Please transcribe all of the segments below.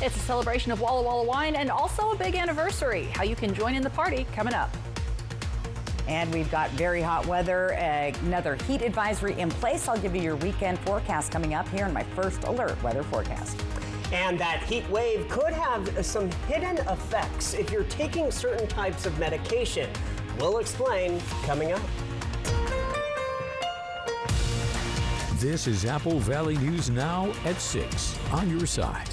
It's a celebration of Walla Walla wine and also a big anniversary. How you can join in the party coming up. And we've got very hot weather, another heat advisory in place. I'll give you your weekend forecast coming up here in my first alert weather forecast. And that heat wave could have some hidden effects if you're taking certain types of medication. We'll explain coming up. This is Apple Valley News Now at 6 on your side.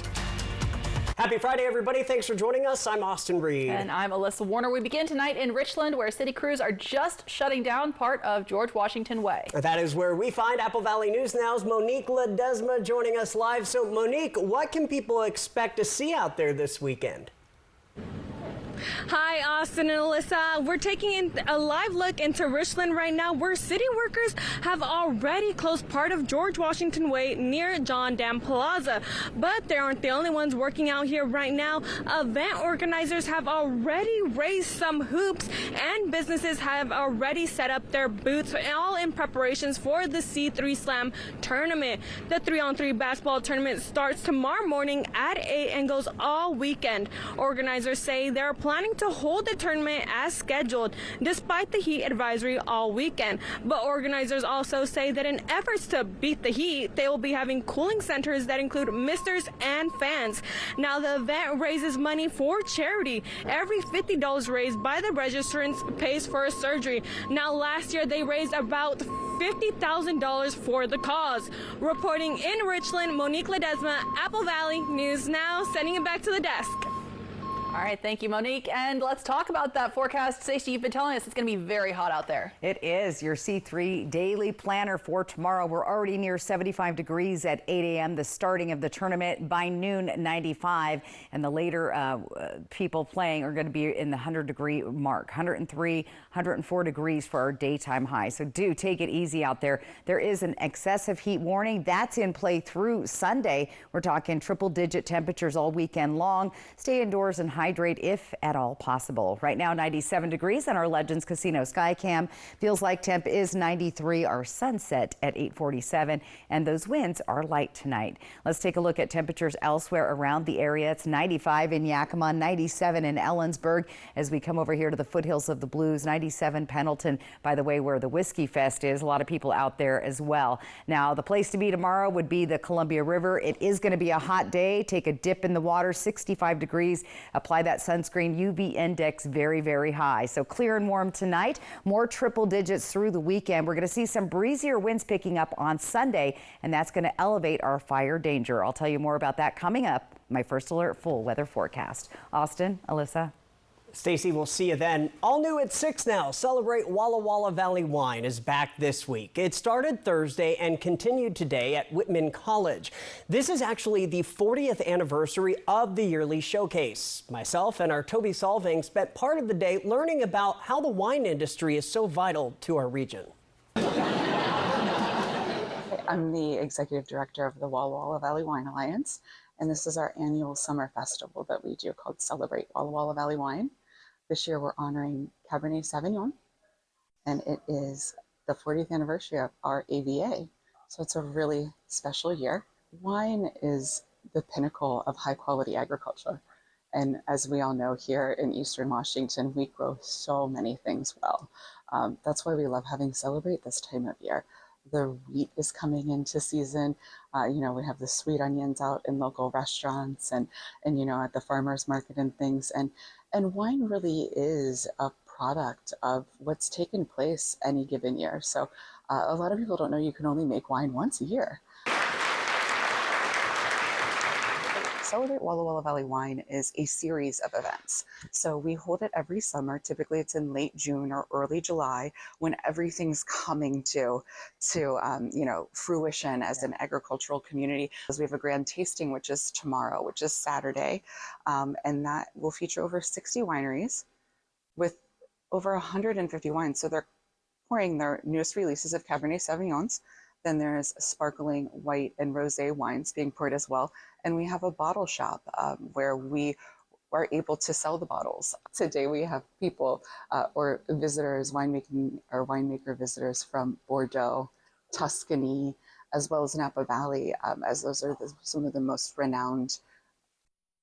Happy Friday, everybody. Thanks for joining us. I'm Austin Reed. And I'm Alyssa Warner. We begin tonight in Richland, where city crews are just shutting down part of George Washington Way. That is where we find Apple Valley News Now's Monique Ledesma joining us live. So, Monique, what can people expect to see out there this weekend? Hi, Austin and Alyssa. We're taking in a live look into Richland right now, where city workers have already closed part of George Washington Way near John Dam Plaza. But they aren't the only ones working out here right now. Event organizers have already raised some hoops, and businesses have already set up their booths, all in preparations for the C3 Slam tournament. The 3-on-3 basketball tournament starts tomorrow morning at 8 and goes all weekend. Organizers say they're planning to hold the tournament as scheduled despite the heat advisory all weekend. But organizers also say that in efforts to beat the heat, they will be having cooling centers that include misters and fans. Now, the event raises money for charity. Every $50 raised by the registrants pays for a surgery. Now, last year they raised about $50,000 for the cause. Reporting in Richland, Monique Ledesma, Apple Valley News Now, sending it back to the desk. All right, thank you, Monique. And let's talk about that forecast. Stacey, you've been telling us it's going to be very hot out there. It is your C3 daily planner for tomorrow. We're already near 75 degrees at 8 a.m., the starting of the tournament. By noon, 95. And the later people playing are going to be in the 100-degree mark. 103, 104 degrees for our daytime high. So do take it easy out there. There is an excessive heat warning. That's in play through Sunday. We're talking triple-digit temperatures all weekend long. Stay indoors and hydrate if at all possible. Right now, 97 degrees on our Legends Casino Skycam. Feels like temp is 93. Our sunset at 8:47, and those winds are light tonight. Let's take a look at temperatures elsewhere around the area. It's 95 in Yakima, 97 in Ellensburg. As we come over here to the foothills of the Blues, 97 Pendleton, by the way, where the Whiskey Fest is. A lot of people out there as well. Now, the place to be tomorrow would be the Columbia River. It is going to be a hot day. Take a dip in the water, 65 degrees. Apply that sunscreen. UV index very, very high. So clear and warm tonight. More triple digits through the weekend. We're going to see some breezier winds picking up on Sunday, and that's going to elevate our fire danger. I'll tell you more about that coming up. My first alert full weather forecast. Austin, Alyssa. Stacey, we'll see you then. All new at 6 now. Celebrate Walla Walla Valley Wine is back this week. It started Thursday and continued today at Whitman College. This is actually the 40th anniversary of the yearly showcase. Myself and our Toby Solving spent part of the day learning about how the wine industry is so vital to our region. I'm the executive director of the Walla Walla Valley Wine Alliance, and this is our annual summer festival that we do called Celebrate Walla Walla Valley Wine. This year we're honoring Cabernet Sauvignon, and it is the 40th anniversary of our AVA. So it's a really special year. Wine is the pinnacle of high quality agriculture. And as we all know, here in Eastern Washington, we grow so many things well. That's why we love having Celebrate this time of year. The wheat is coming into season. We have the sweet onions out in local restaurants and at the farmers market and things. And wine really is a product of what's taken place any given year. So a lot of people don't know you can only make wine once a year. Celebrate Walla Walla Valley Wine is a series of events. So we hold it every summer. Typically it's in late June or early July when everything's coming to fruition as an agricultural community. We have a grand tasting, which is tomorrow, which is Saturday. And that will feature over 60 wineries with over 150 wines. So they're pouring their newest releases of Cabernet Sauvignons. Then there's sparkling white and rosé wines being poured as well. And we have a bottle shop where we are able to sell the bottles. Today we have people or visitors, winemaker visitors from Bordeaux, Tuscany, as well as Napa Valley, as those are some of the most renowned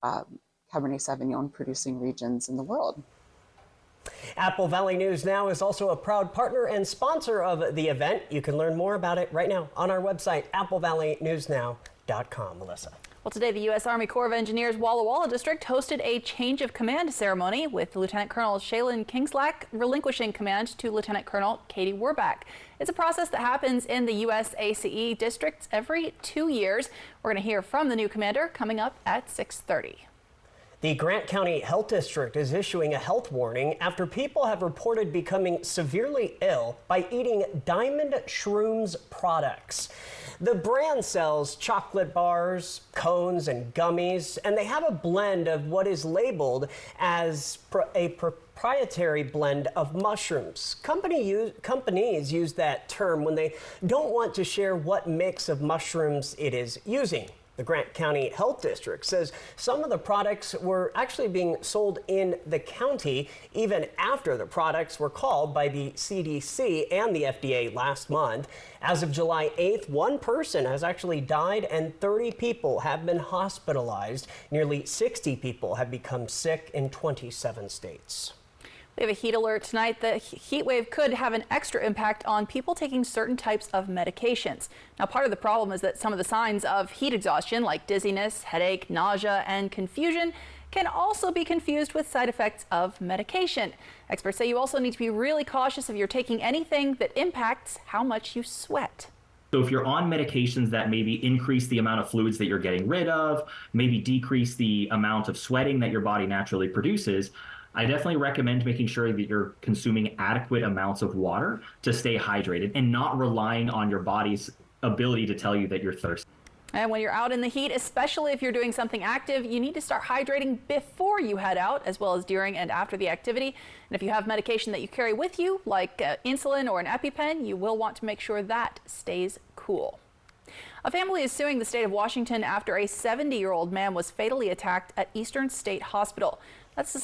Cabernet Sauvignon producing regions in the world. Apple Valley News Now is also a proud partner and sponsor of the event. You can learn more about it right now on our website, applevalleynewsnow.com. Melissa. Well, today the U.S. Army Corps of Engineers Walla Walla District hosted a change of command ceremony with Lieutenant Colonel Shaylin Kingslack relinquishing command to Lieutenant Colonel Katie Warback. It's a process that happens in the U.S. ACE districts every 2 years. We're going to hear from the new commander coming up at 6:30. The Grant County Health District is issuing a health warning after people have reported becoming severely ill by eating Diamond Shrooms products. The brand sells chocolate bars, cones, and gummies, and they have a blend of what is labeled as a proprietary blend of mushrooms. Companies use that term when they don't want to share what mix of mushrooms it is using. The Grant County Health District says some of the products were actually being sold in the county even after the products were called by the CDC and the FDA last month. As of July 8th, one person has actually died and 30 people have been hospitalized. Nearly 60 people have become sick in 27 states. We have a heat alert tonight. The heat wave could have an extra impact on people taking certain types of medications. Now, part of the problem is that some of the signs of heat exhaustion, like dizziness, headache, nausea, and confusion, can also be confused with side effects of medication. Experts say you also need to be really cautious if you're taking anything that impacts how much you sweat. So if you're on medications that maybe increase the amount of fluids that you're getting rid of, maybe decrease the amount of sweating that your body naturally produces, I definitely recommend making sure that you're consuming adequate amounts of water to stay hydrated and not relying on your body's ability to tell you that you're thirsty. And when you're out in the heat, especially if you're doing something active, you need to start hydrating before you head out, as well as during and after the activity. And if you have medication that you carry with you, like insulin or an EpiPen, you will want to make sure that stays cool. A family is suing the state of Washington after a 70-year-old man was fatally attacked at Eastern State Hospital. That's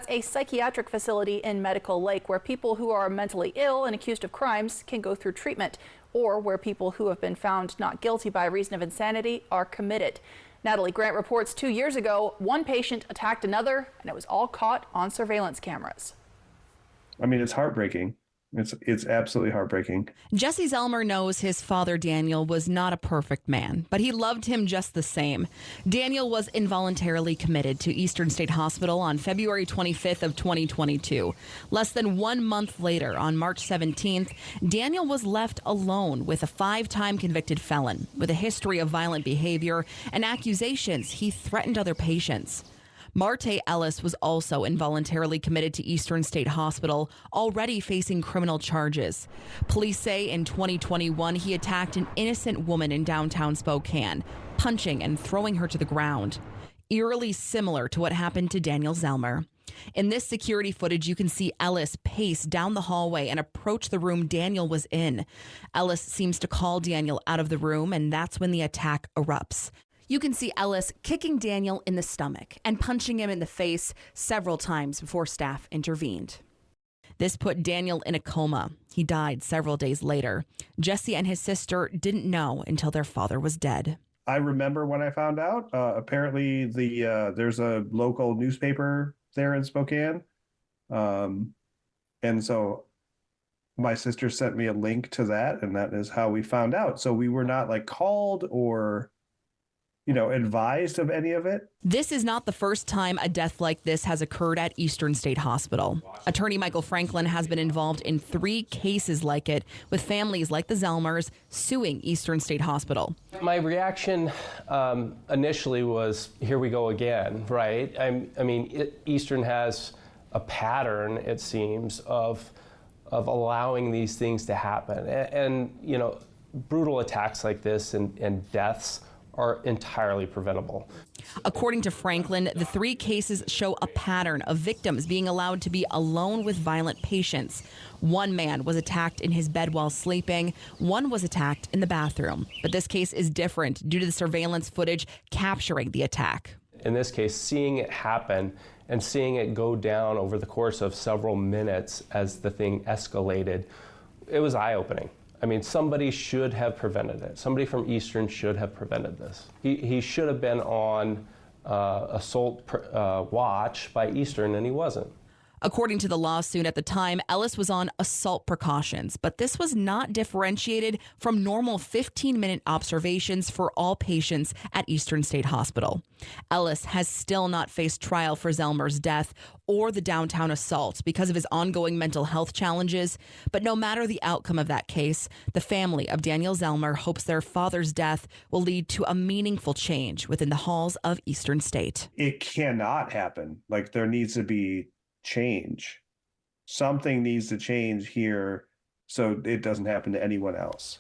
a psychiatric facility in Medical Lake where people who are mentally ill and accused of crimes can go through treatment, or where people who have been found not guilty by reason of insanity are committed. Natalie Grant reports 2 years ago, one patient attacked another, and it was all caught on surveillance cameras. I mean, it's heartbreaking. It's absolutely heartbreaking. Jesse Zelmer knows his father, Daniel, was not a perfect man, but he loved him just the same. Daniel was involuntarily committed to Eastern State Hospital on February 25th of 2022. Less than 1 month later, on March 17th, Daniel was left alone with a 5-time convicted felon with a history of violent behavior and accusations he threatened other patients. Marte Ellis was also involuntarily committed to Eastern State Hospital, already facing criminal charges. Police say in 2021 he attacked an innocent woman in downtown Spokane, punching and throwing her to the ground. Eerily similar to what happened to Daniel Zelmer. In this security footage, you can see Ellis pace down the hallway and approach the room Daniel was in. Ellis seems to call Daniel out of the room, and that's when the attack erupts. You can see Ellis kicking Daniel in the stomach and punching him in the face several times before staff intervened. This put Daniel in a coma. He died several days later. Jesse and his sister didn't know until their father was dead. I remember when I found out. Apparently, there's a local newspaper there in Spokane. And so my sister sent me a link to that, and that is how we found out. So we were not called or advised of any of it. This is not the first time a death like this has occurred at Eastern State Hospital. Attorney Michael Franklin has been involved in 3 cases like it, with families like the Zelmers suing Eastern State Hospital. My reaction initially was, here we go again, right? Eastern has a pattern, it seems, of allowing these things to happen. And brutal attacks like this and deaths are entirely preventable. According to Franklin, the 3 cases show a pattern of victims being allowed to be alone with violent patients. One man was attacked in his bed while sleeping. One was attacked in the bathroom. But this case is different due to the surveillance footage capturing the attack. In this case, seeing it happen and seeing it go down over the course of several minutes as the thing escalated, it was eye-opening. Somebody should have prevented it. Somebody from Eastern should have prevented this. He should have been on assault watch by Eastern, and he wasn't. According to the lawsuit at the time, Ellis was on assault precautions, but this was not differentiated from normal 15-minute observations for all patients at Eastern State Hospital. Ellis has still not faced trial for Zellmer's death or the downtown assault because of his ongoing mental health challenges. But no matter the outcome of that case, the family of Daniel Zellmer hopes their father's death will lead to a meaningful change within the halls of Eastern State. It cannot happen. Like, there needs to be change. Something needs to change here so it doesn't happen to anyone else.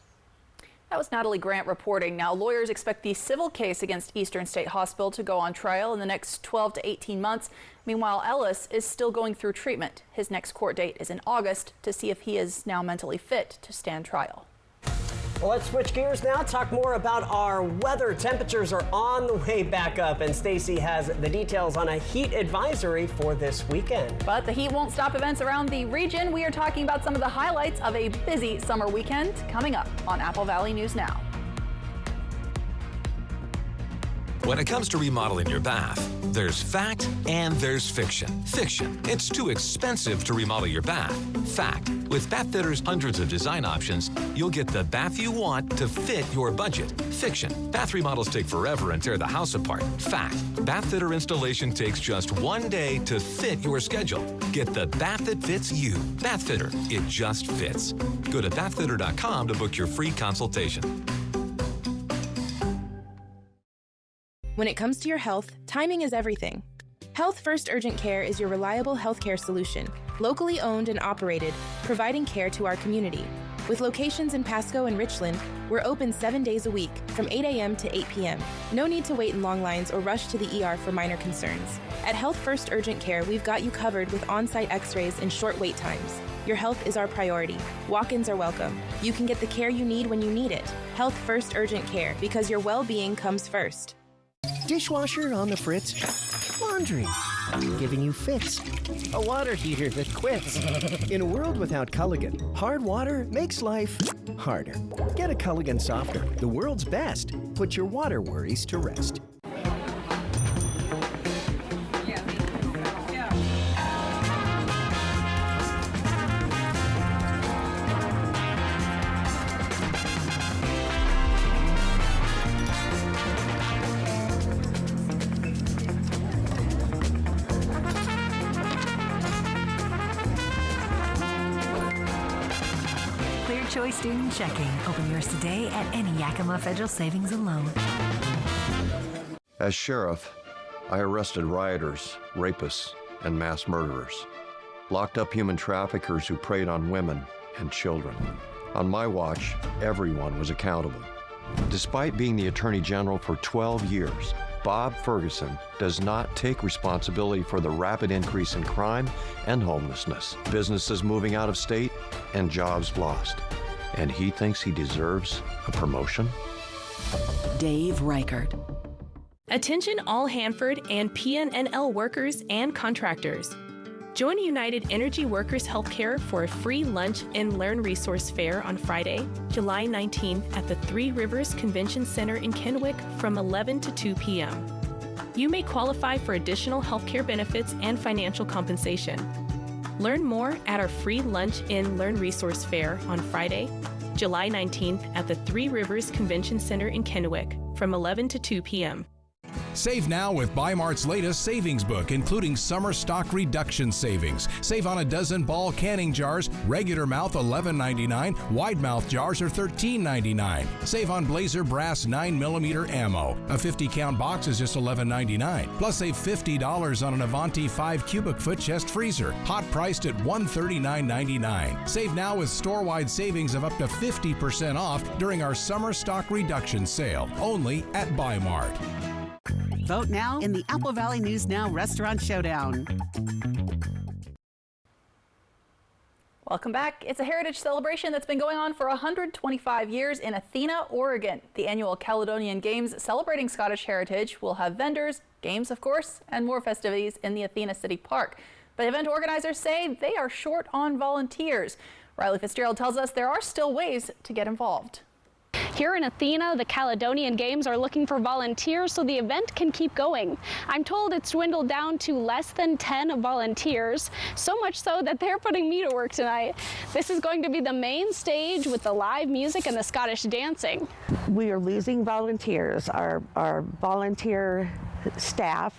That was Natalie Grant reporting. Now, lawyers expect the civil case against Eastern State Hospital to go on trial in the next 12 to 18 months. Meanwhile, Ellis is still going through treatment. His next court date is in August to see if he is now mentally fit to stand trial. Well, let's switch gears now, talk more about our weather. Temperatures are on the way back up, and Stacy has the details on a heat advisory for this weekend. But the heat won't stop events around the region. We are talking about some of the highlights of a busy summer weekend coming up on Apple Valley News Now. When it comes to remodeling your bath, there's fact and there's fiction. Fiction, it's too expensive to remodel your bath. Fact, with Bath Fitter's hundreds of design options, you'll get the bath you want to fit your budget. Fiction, bath remodels take forever and tear the house apart. Fact, Bath Fitter installation takes just 1 day to fit your schedule. Get the bath that fits you. Bath Fitter, it just fits. Go to bathfitter.com to book your free consultation. When it comes to your health, timing is everything. Health First Urgent Care is your reliable healthcare solution, locally owned and operated, providing care to our community. With locations in Pasco and Richland, we're open 7 days a week from 8 a.m. to 8 p.m. No need to wait in long lines or rush to the ER for minor concerns. At Health First Urgent Care, we've got you covered with on-site x-rays and short wait times. Your health is our priority. Walk-ins are welcome. You can get the care you need when you need it. Health First Urgent Care, because your well-being comes first. Dishwasher on the fritz? Laundry giving you fits. A water heater that quits. In a world without Culligan, hard water makes life harder. Get a Culligan softener, the world's best. Put your water worries to rest. Choice Student Checking. Open yours today at any Yakima Federal Savings and Loan. As sheriff, I arrested rioters, rapists, and mass murderers. Locked up human traffickers who preyed on women and children. On my watch, everyone was accountable. Despite being the Attorney General for 12 years, Bob Ferguson does not take responsibility for the rapid increase in crime and homelessness, businesses moving out of state, and jobs lost. And he thinks he deserves a promotion? Dave Reichert. Attention all Hanford and PNNL workers and contractors. Join United Energy Workers Healthcare for a free lunch and learn resource fair on Friday, July 19th at the Three Rivers Convention Center in Kennewick from 11 to 2 p.m. You may qualify for additional healthcare benefits and financial compensation. Learn more at our free lunch and learn resource fair on Friday, July 19th at the Three Rivers Convention Center in Kennewick from 11 to 2 p.m. Save now with Bi-Mart's latest savings book, including summer stock reduction savings. Save on a dozen ball canning jars, regular mouth $11.99, wide mouth jars are $13.99. Save on Blazer brass 9mm ammo. A 50-count box is just $11.99. Plus save $50 on an Avanti 5 cubic foot chest freezer, hot priced at $139.99. Save now with store-wide savings of up to 50% off during our summer stock reduction sale, only at Bi-Mart. Vote now in the Apple Valley News Now Restaurant Showdown. Welcome back. It's a heritage celebration that's been going on for 125 years in Athena, Oregon. The annual Caledonian Games celebrating Scottish heritage will have vendors, games of course, and more festivities in the Athena City Park. But event organizers say they are short on volunteers. Riley Fitzgerald tells us there are still ways to get involved. Here in Athena, the Caledonian Games are looking for volunteers so the event can keep going. I'm told it's dwindled down to less than 10 volunteers, so much so that they're putting me to work tonight. This is going to be the main stage with the live music and the Scottish dancing. We are losing volunteers. Our volunteer staff,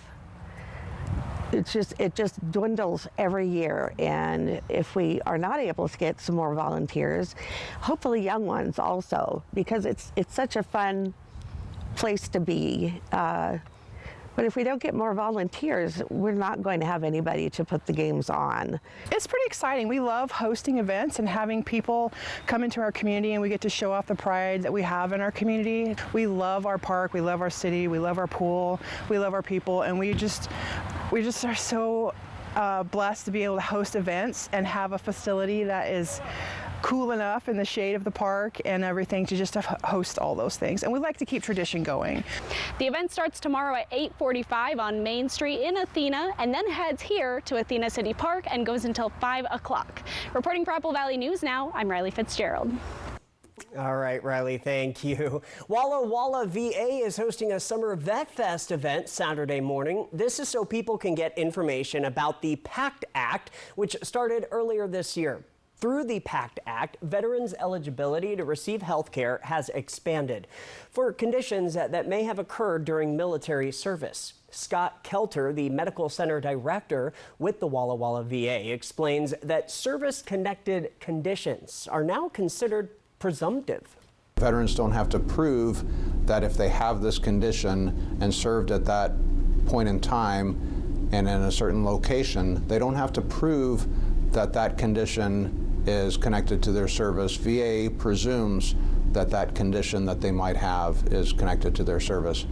it just dwindles every year, and if we are not able to get some more volunteers, hopefully young ones also, because it's such a fun place to be. But if we don't get more volunteers, we're not going to have anybody to put the games on. It's pretty exciting. We love hosting events and having people come into our community, and we get to show off the pride that we have in our community. We love our park, we love our city, we love our pool, we love our people, and we just are so blessed to be able to host events and have a facility that is cool enough in the shade of the park and everything to just host all those things. And we like to keep tradition going. The event starts tomorrow at 8:45 on Main Street in Athena, and then heads here to Athena City Park and goes until 5 o'clock. Reporting for Apple Valley News Now, I'm Riley Fitzgerald. All right, Riley, thank you. Walla Walla VA is hosting a Summer Vet Fest event Saturday morning. This is so people can get information about the PACT Act, which started earlier this year. Through the PACT Act, veterans' eligibility to receive health care has expanded for conditions that may have occurred during military service. Scott Kelter, the medical center director with the Walla Walla VA, explains that service-connected conditions are now considered presumptive. Veterans don't have to prove that if they have this condition and served at that point in time and in a certain location, they don't have to prove that that condition is connected to their service. VA presumes that that condition that they might have is connected to their service.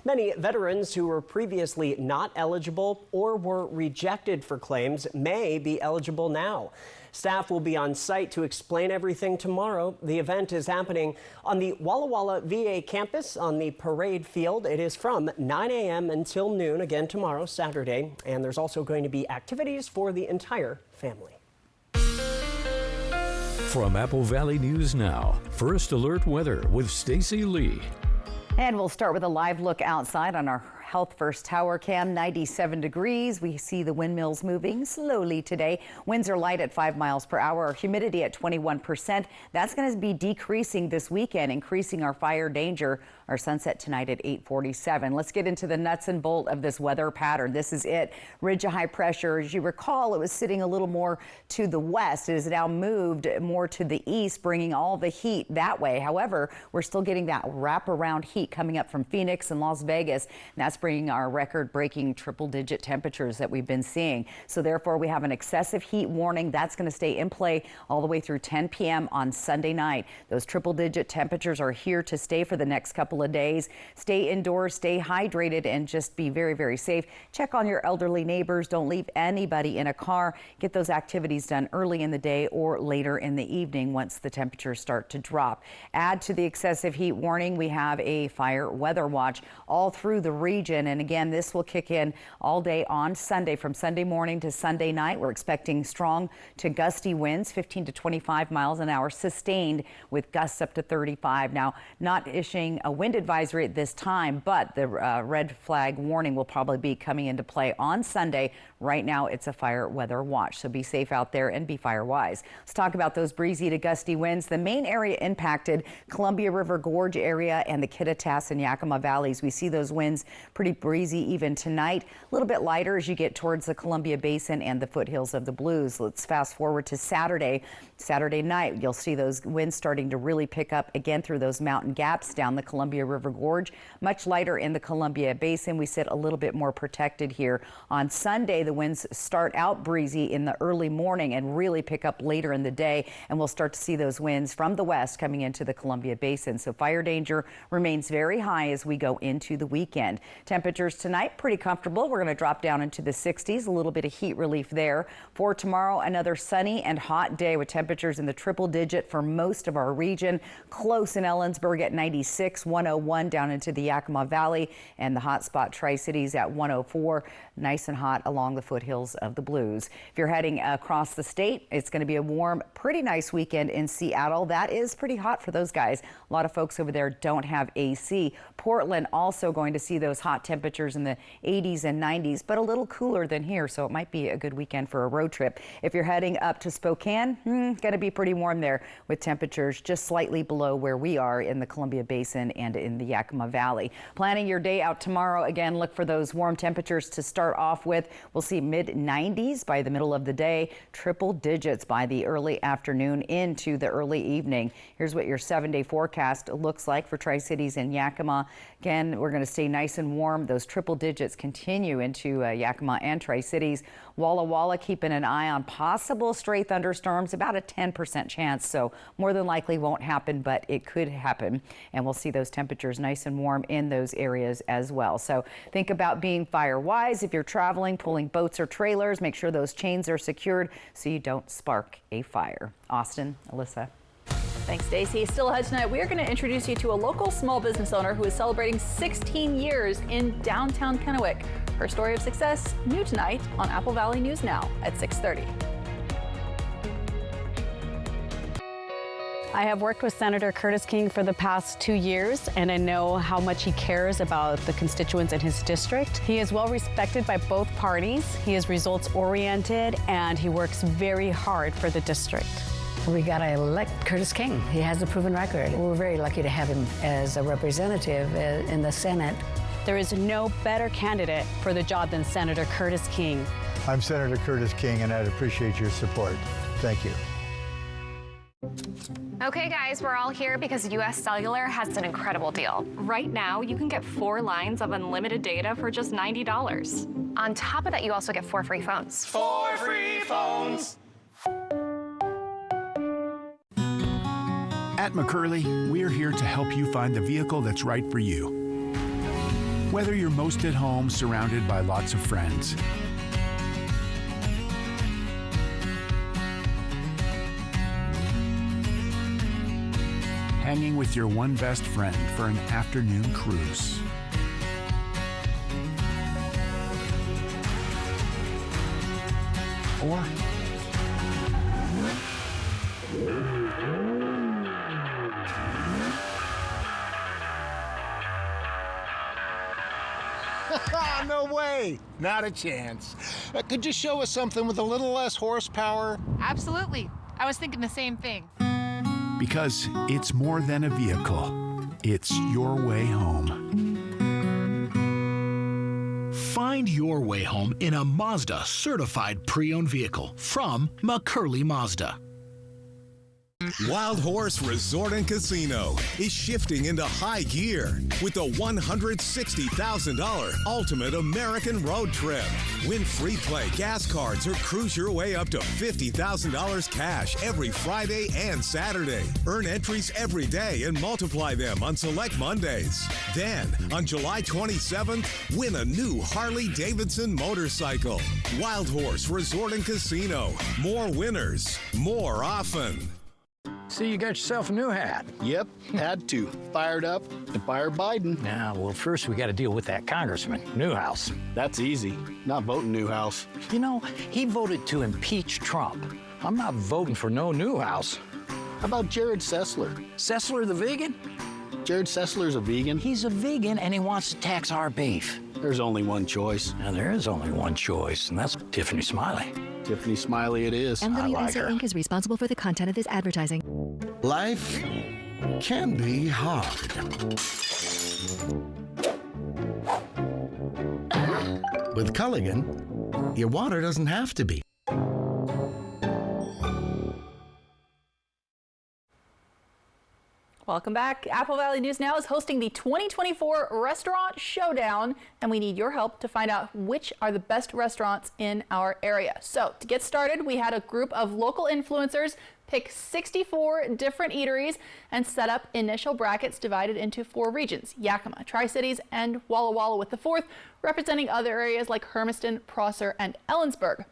Many veterans who were previously not eligible or were rejected for claims may be eligible now. Staff will be on site to explain everything tomorrow. The event is happening on the Walla Walla VA campus on the parade field. It is from 9 a.m. until noon again tomorrow, Saturday. And there's also going to be activities for the entire family. From Apple Valley News Now, First Alert Weather with Stacy Lee. And we'll start with a live look outside on our Health First Tower cam. 97 degrees. We see the windmills moving slowly today. Winds are light at 5 miles per hour. Our humidity at 21%. That's going to be decreasing this weekend, increasing our fire danger. Our sunset tonight at 8:47. Let's get into the nuts and bolt of this weather pattern. This is it. Ridge of high pressure. As you recall, it was sitting a little more to the west. It has now moved more to the east, bringing all the heat that way. However, we're still getting that wraparound heat coming up from Phoenix and Las Vegas. And that's bringing our record-breaking triple-digit temperatures that we've been seeing. So therefore, we have an excessive heat warning. That's going to stay in play all the way through 10 p.m. on Sunday night. Those triple-digit temperatures are here to stay for the next couple of days. Stay indoors, stay hydrated, and just be very, very safe. Check on your elderly neighbors. Don't leave anybody in a car. Get those activities done early in the day or later in the evening once the temperatures start to drop. Add to the excessive heat warning, we have a fire weather watch all through the region. And again, this will kick in all day on Sunday, from Sunday morning to Sunday night. We're expecting strong to gusty winds, 15 to 25 miles an hour, sustained with gusts up to 35. Now, not issuing a wind advisory at this time, but the red flag warning will probably be coming into play on Sunday. Right now, it's a fire weather watch, so be safe out there and be fire wise. Let's talk about those breezy to gusty winds. The main area impacted, Columbia River Gorge area and the Kittitas and Yakima valleys. We see those winds pretty breezy even tonight. A little bit lighter as you get towards the Columbia Basin and the foothills of the Blues. Let's fast forward to Saturday. Saturday night, you'll see those winds starting to really pick up again through those mountain gaps down the Columbia River Gorge. Much lighter in the Columbia Basin. We sit a little bit more protected here. On Sunday, the winds start out breezy in the early morning and really pick up later in the day. And we'll start to see those winds from the west coming into the Columbia Basin. So fire danger remains very high as we go into the weekend. Temperatures tonight, pretty comfortable. We're going to drop down into the 60s, a little bit of heat relief there. For tomorrow, another sunny and hot day with temperatures in the triple digit for most of our region. Close in Ellensburg at 96, 101 down into the Yakima Valley, and the hot spot Tri-Cities at 104. Nice and hot along the foothills of the Blues. If you're heading across the state, it's going to be a warm, pretty nice weekend in Seattle. That is pretty hot for those guys. A lot of folks over there don't have AC. Portland also going to see those hot temperatures in the 80s and 90s, but a little cooler than here, so it might be a good weekend for a road trip. If you're heading up to Spokane, going to be pretty warm there with temperatures just slightly below where we are in the Columbia Basin and in the Yakima Valley. Planning your day out tomorrow, again, look for those warm temperatures to start off with. We'll see mid-90s by the middle of the day, triple digits by the early afternoon into the early evening. Here's what your 7-day forecast looks like for Tri-Cities and Yakima. Again, we're going to stay nice and warm. Those triple digits continue into Yakima and Tri-Cities. Walla Walla keeping an eye on possible stray thunderstorms, about a 10% chance. So more than likely won't happen, but it could happen. And we'll see those temperatures nice and warm in those areas as well. So think about being fire wise. If you're traveling, pulling boats or trailers, make sure those chains are secured so you don't spark a fire. Austin, Alyssa. Thanks, Stacey. Still ahead tonight, we are going to introduce you to a local small business owner who is celebrating 16 years in downtown Kennewick. Her story of success, new tonight on Apple Valley News Now at 6:30. I have worked with Senator Curtis King for the past 2 years, and I know how much he cares about the constituents in his district. He is well respected by both parties. He is results oriented, and he works very hard for the district. We got to elect Curtis King. He has a proven record. We're very lucky to have him as a representative in the Senate. There is no better candidate for the job than Senator Curtis King. I'm Senator Curtis King, and I'd appreciate your support. Thank you. Okay, guys, we're all here because US Cellular has an incredible deal. Right now, you can get 4 lines of unlimited data for just $90. On top of that, you also get 4 free phones. 4 free phones. At McCurley, we're here to help you find the vehicle that's right for you. Whether you're most at home surrounded by lots of friends, hanging with your one best friend for an afternoon cruise, or no way, not a chance. Could you show us something with a little less horsepower? Absolutely. I was thinking the same thing. because it's more than a vehicle, it's your way home. Find your way home in a Mazda certified pre-owned vehicle from McCurley Mazda. Wild Horse Resort and Casino is shifting into high gear with the $160,000 Ultimate American Road Trip. Win free play gas cards or cruise your way up to $50,000 cash every Friday and Saturday. Earn entries every day and multiply them on select Mondays. Then, on July 27th, win a new Harley-Davidson motorcycle. Wild Horse Resort and Casino. More winners, more often. See, you got yourself a new hat. Yep, had to. Fired up to fire Biden. Now, well, first we got to deal with that congressman, Newhouse. That's easy. Not voting Newhouse. You know, he voted to impeach Trump. I'm not voting for no Newhouse. How about Jared Sessler? Sessler the vegan? Jared Sessler's a vegan. He's a vegan and he wants to tax our beef. There's only one choice. Now, there is only one choice, and that's Tiffany Smiley. Tiffany Smiley it is. MWNC Inc. is responsible for the content of this advertising. Life can be hard. With Culligan, your water doesn't have to be. Welcome back. Apple Valley News Now is hosting the 2024 Restaurant Showdown, and we need your help to find out which are the best restaurants in our area. So to get started, we had a group of local influencers pick 64 different eateries and set up initial brackets divided into 4 regions: Yakima, Tri-Cities, and Walla Walla, with the 4th representing other areas like Hermiston, Prosser, and Ellensburg.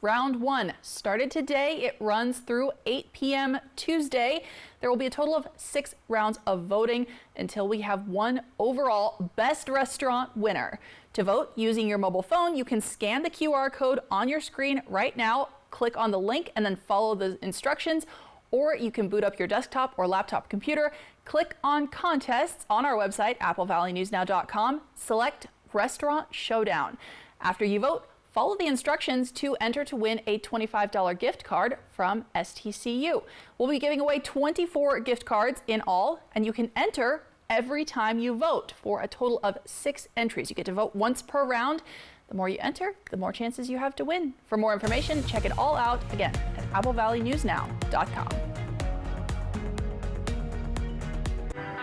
Round 1 started today. It runs through 8 p.m. Tuesday. There will be a total of 6 rounds of voting until we have one overall best restaurant winner. To vote using your mobile phone, you can scan the QR code on your screen right now, click on the link, and then follow the instructions. or you can boot up your desktop or laptop computer, click on contests on our website, applevalleynewsnow.com, select Restaurant Showdown. After you vote, follow the instructions to enter to win a $25 gift card from STCU. We'll be giving away 24 gift cards in all, and you can enter every time you vote for a total of 6 entries. You get to vote once per round. The more you enter, the more chances you have to win. For more information, check it all out again at applevalleynewsnow.com.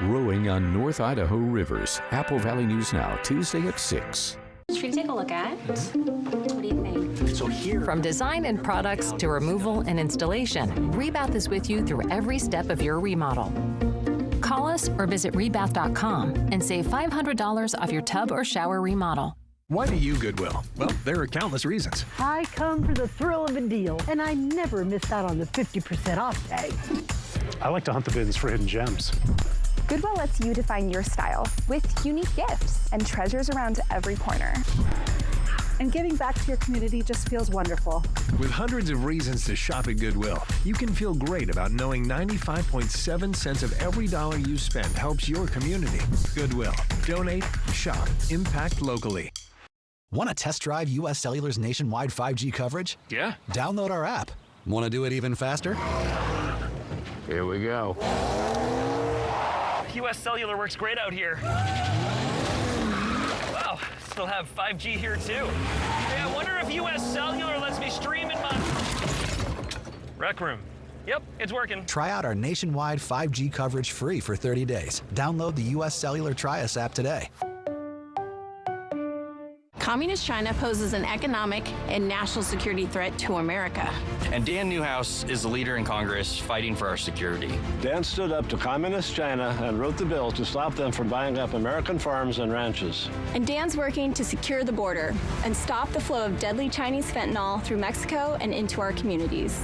Rowing on North Idaho rivers. Apple Valley News Now, Tuesday at 6. Should we take a look at? What do you think? So here, From design and products to removal and installation, Rebath is with you through every step of your remodel. Call us or visit rebath.com and save $500 off your tub or shower remodel. Why do you Goodwill? Well, there are countless reasons. I come for the thrill of a deal, and I never miss out on the 50% off tag. I like to hunt the bins for hidden gems. Goodwill lets you define your style with unique gifts and treasures around every corner. And giving back to your community just feels wonderful. With hundreds of reasons to shop at Goodwill, you can feel great about knowing 95.7 cents of every dollar you spend helps your community. Goodwill. Donate, shop, impact locally. Want to test drive U.S. Cellular's nationwide 5G coverage? Yeah. Download our app. Want to do it even faster? Here we go. U.S. Cellular works great out here. Wow, still have 5G here too. Hey, I wonder if U.S. Cellular lets me stream in my rec room. Yep, it's working. Try out our nationwide 5G coverage free for 30 days. Download the U.S. Cellular Tri-Us app today. Communist China poses an economic and national security threat to America. And Dan Newhouse is the leader in Congress fighting for our security. Dan stood up to Communist China and wrote the bill to stop them from buying up American farms and ranches. And Dan's working to secure the border and stop the flow of deadly Chinese fentanyl through Mexico and into our communities.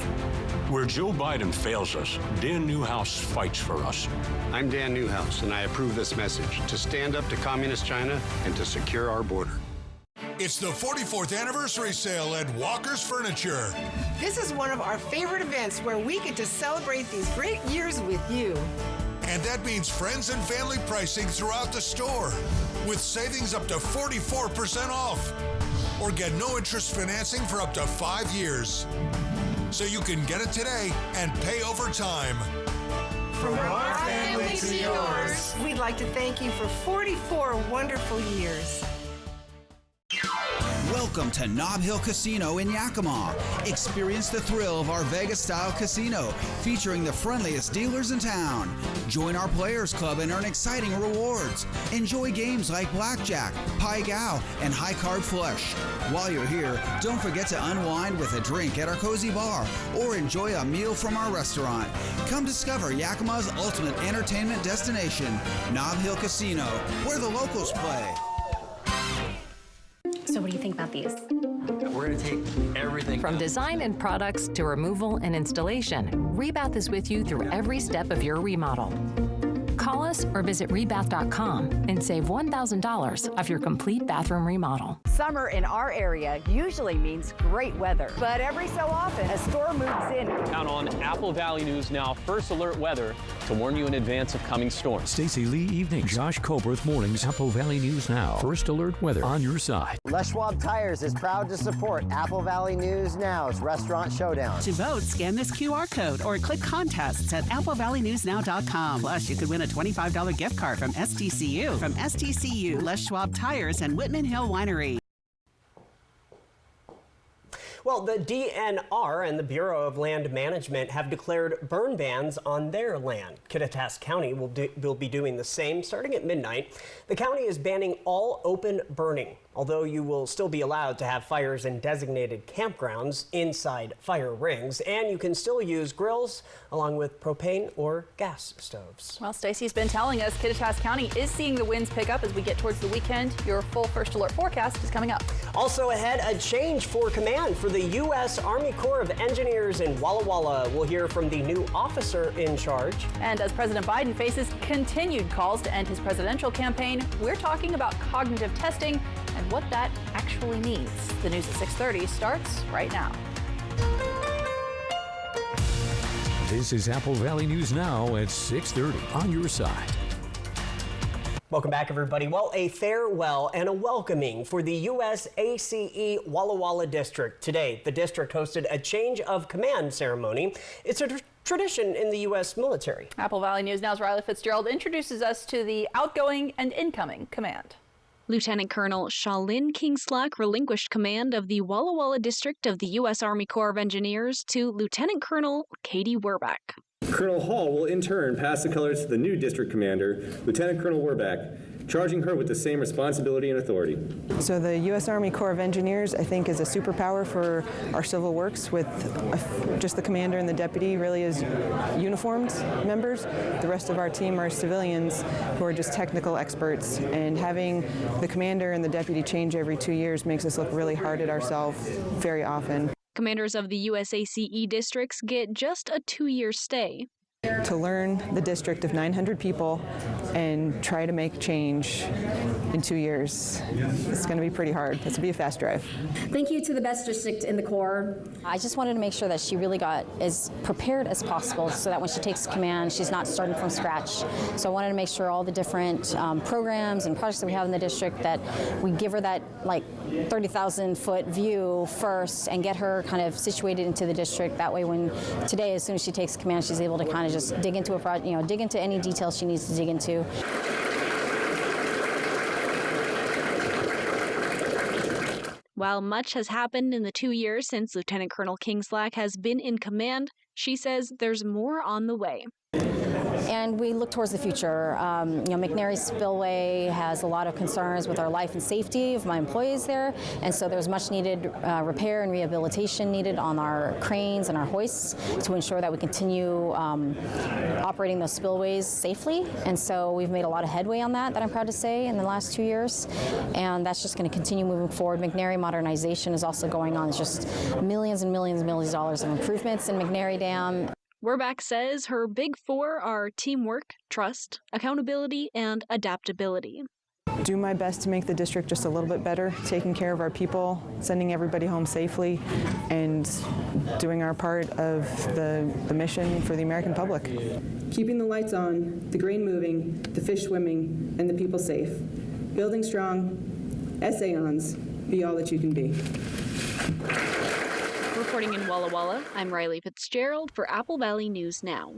Where Joe Biden fails us, Dan Newhouse fights for us. I'm Dan Newhouse, and I approve this message to stand up to Communist China and to secure our border. It's the 44th anniversary sale at Walker's Furniture. This is one of our favorite events where we get to celebrate these great years with you. And that means friends and family pricing throughout the store, with savings up to 44% off. Or get no interest financing for up to 5 years. So you can get it today and pay over time. From our family to yours, we'd like to thank you for 44 wonderful years. Welcome to Nob Hill Casino in Yakima. Experience the thrill of our Vegas-style casino, featuring the friendliest dealers in town. Join our Players Club and earn exciting rewards. Enjoy games like Blackjack, Pai Gow, and High Card Flush. While you're here, don't forget to unwind with a drink at our cozy bar or enjoy a meal from our restaurant. Come discover Yakima's ultimate entertainment destination, Nob Hill Casino, where the locals play. So what do you think about these? We're going to take everything. From design and products to removal and installation, Rebath is with you through every step of your remodel. Call us or visit rebath.com and save $1,000 off your complete bathroom remodel. Summer in our area usually means great weather, but every so often a storm moves in. Count on Apple Valley News Now First Alert Weather to warn you in advance of coming storms. Stacey Lee evenings, Josh Colbert mornings, Apple Valley News Now. First Alert Weather on your side. Les Schwab Tires is proud to support Apple Valley News Now's Restaurant Showdown. To vote, scan this QR code or click contests at applevalleynewsnow.com. Plus, you could win a $25 gift card from STCU. From STCU, Les Schwab Tires and Whitman Hill Winery. Well, the DNR and the Bureau of Land Management have declared burn bans on their land. Kittitas County will be doing the same starting at midnight. The county is banning all open burning, although you will still be allowed to have fires in designated campgrounds inside fire rings, and you can still use grills along with propane or gas stoves. Well, Stacey's been telling us Kittitas County is seeing the winds pick up as we get towards the weekend. Your full First Alert forecast is coming up. Also ahead, a change for command for the U.S. Army Corps of Engineers in Walla Walla. We'll hear from the new officer in charge. And as President Biden faces continued calls to end his presidential campaign, we're talking about cognitive testing and what that actually means. The news at 6:30 starts right now. This is Apple Valley News Now at 6:30 on your side. Welcome back, everybody. Well, a farewell and a welcoming for the U.S. ACE Walla Walla District. Today, the district hosted a change of command ceremony. It's a tradition in the U.S. military. Apple Valley News Now's Riley Fitzgerald introduces us to the outgoing and incoming command. Lieutenant Colonel Shalyn Kingslack relinquished command of the Walla Walla District of the U.S. Army Corps of Engineers to Lieutenant Colonel Katie Werbeck. Colonel Hall will in turn pass the colors to the new district commander, Lieutenant Colonel Werbeck, charging her with the same responsibility and authority. So the U.S. Army Corps of Engineers, I think, is a superpower for our civil works, with just the commander and the deputy really as uniformed members. The rest of our team are civilians who are just technical experts, and having the commander and the deputy change every 2 years makes us look really hard at ourselves very often. Commanders of the USACE districts get just a 2-year stay. To learn the district of 900 people and try to make change in 2 years, it's going to be pretty hard. This will be a fast drive. Thank you to the best district in the Corps. I just wanted to make sure that she really got as prepared as possible so that when she takes command, she's not starting from scratch. So I wanted to make sure all the different programs and projects that we have in the district, that we give her that 30,000-foot view first and get her kind of situated into the district. That way, when today, as soon as she takes command, she's able to kind of just dig into a project, dig into any details she needs to dig into. While much has happened in the 2 years since Lieutenant Colonel Kingslack has been in command, she says there's more on the way. And we look towards the future. McNary Spillway has a lot of concerns with our life and safety of my employees there, and so there's much needed repair and rehabilitation needed on our cranes and our hoists to ensure that we continue operating those spillways safely. And so we've made a lot of headway on that I'm proud to say, in the last 2 years, and that's just going to continue moving forward. McNary modernization is also going on. It's just millions and millions and millions of dollars of improvements in McNary Dam. Werbeck says her big four are teamwork, trust, accountability, and adaptability. Do my best to make the district just a little bit better, taking care of our people, sending everybody home safely, and doing our part of the mission for the American public. Keeping the lights on, the grain moving, the fish swimming, and the people safe. Building strong, Essayons, be all that you can be. Reporting in Walla Walla, I'm Riley Fitzgerald for Apple Valley News Now.